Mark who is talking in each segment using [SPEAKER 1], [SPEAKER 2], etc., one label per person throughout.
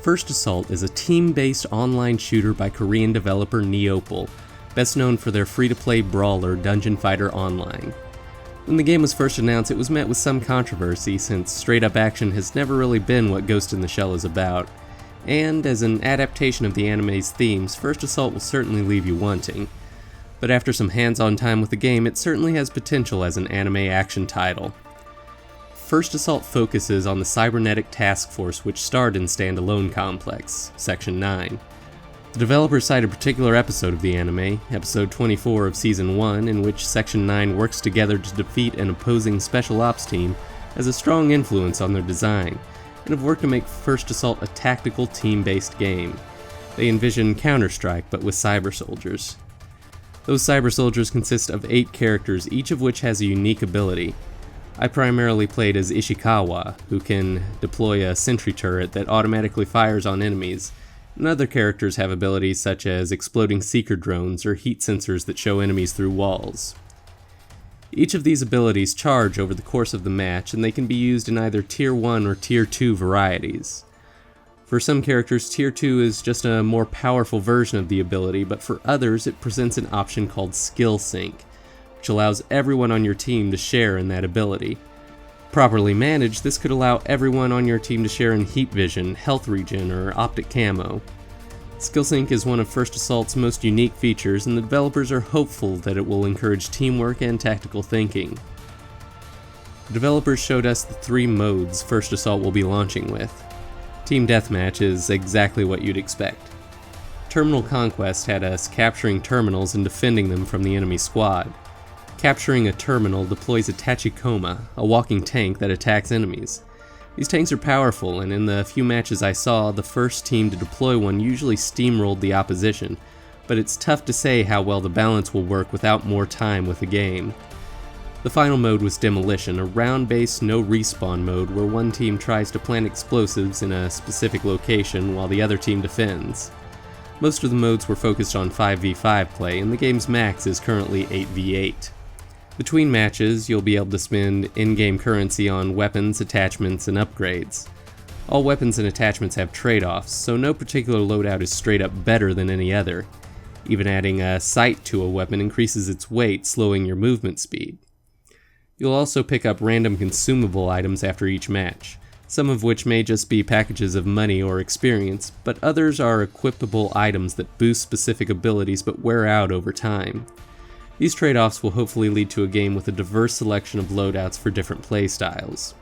[SPEAKER 1] First Assault is a team-based online shooter by Korean developer Neople, best known for their free-to-play brawler Dungeon Fighter Online. When the game was first announced, it was met with some controversy since straight-up action has never really been what Ghost in the Shell is about, and as an adaptation of the anime's themes, First Assault will certainly leave you wanting. But after some hands-on time with the game, it certainly has potential as an anime action title. First Assault focuses on the cybernetic task force which starred in Standalone Complex, Section 9. The developers cite a particular episode of the anime, episode 24 of Season 1, in which Section 9 works together to defeat an opposing special ops team, as a strong influence on their design, and have worked to make First Assault a tactical team-based game. They envision Counter-Strike, but with cyber soldiers. Those cyber soldiers consist of 8 characters, each of which has a unique ability. I primarily played as Ishikawa, who can deploy a sentry turret that automatically fires on enemies, and other characters have abilities such as exploding seeker drones or heat sensors that show enemies through walls. Each of these abilities charge over the course of the match, and they can be used in either Tier 1 or Tier 2 varieties. For some characters, Tier 2 is just a more powerful version of the ability, but for others it presents an option called Skill Sync, which allows everyone on your team to share in that ability. Properly managed, this could allow everyone on your team to share in heat vision, health regen, or optic camo. Skill Sync is one of First Assault's most unique features, and the developers are hopeful that it will encourage teamwork and tactical thinking. The developers showed us the 3 modes First Assault will be launching with. Team Deathmatch is exactly what you'd expect. Terminal Conquest had us capturing terminals and defending them from the enemy squad. Capturing a terminal deploys a Tachikoma, a walking tank that attacks enemies. These tanks are powerful, and in the few matches I saw, the first team to deploy one usually steamrolled the opposition, but it's tough to say how well the balance will work without more time with the game. The final mode was Demolition, a round-based no respawn mode where one team tries to plant explosives in a specific location while the other team defends. Most of the modes were focused on 5v5 play, and the game's max is currently 8v8. Between matches, you'll be able to spend in-game currency on weapons, attachments, and upgrades. All weapons and attachments have trade-offs, so no particular loadout is straight up better than any other. Even adding a sight to a weapon increases its weight, slowing your movement speed. You'll also pick up random consumable items after each match, some of which may just be packages of money or experience, but others are equipable items that boost specific abilities but wear out over time. These trade-offs will hopefully lead to a game with a diverse selection of loadouts for different playstyles.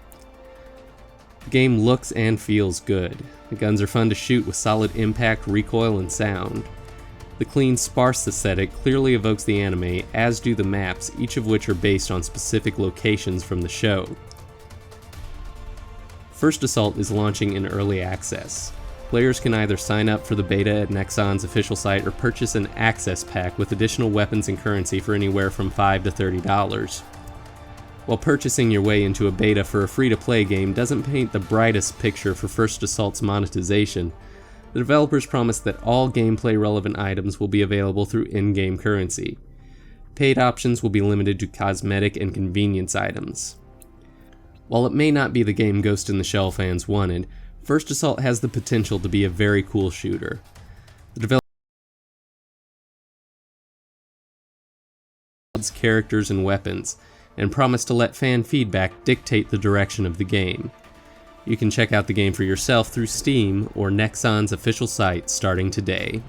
[SPEAKER 1] The game looks and feels good. The guns are fun to shoot with solid impact, recoil, and sound. The clean, sparse aesthetic clearly evokes the anime, as do the maps, each of which are based on specific locations from the show. First Assault is launching in early access. Players can either sign up for the beta at Nexon's official site or purchase an access pack with additional weapons and currency for anywhere from $5 to $30. While purchasing your way into a beta for a free-to-play game doesn't paint the brightest picture for First Assault's monetization, the developers promise that all gameplay-relevant items will be available through in-game currency. Paid options will be limited to cosmetic and convenience items. While it may not be the game Ghost in the Shell fans wanted, First Assault has the potential to be a very cool shooter. The developers characters and weapons, and promise to let fan feedback dictate the direction of the game. You can check out the game for yourself through Steam or Nexon's official site starting today.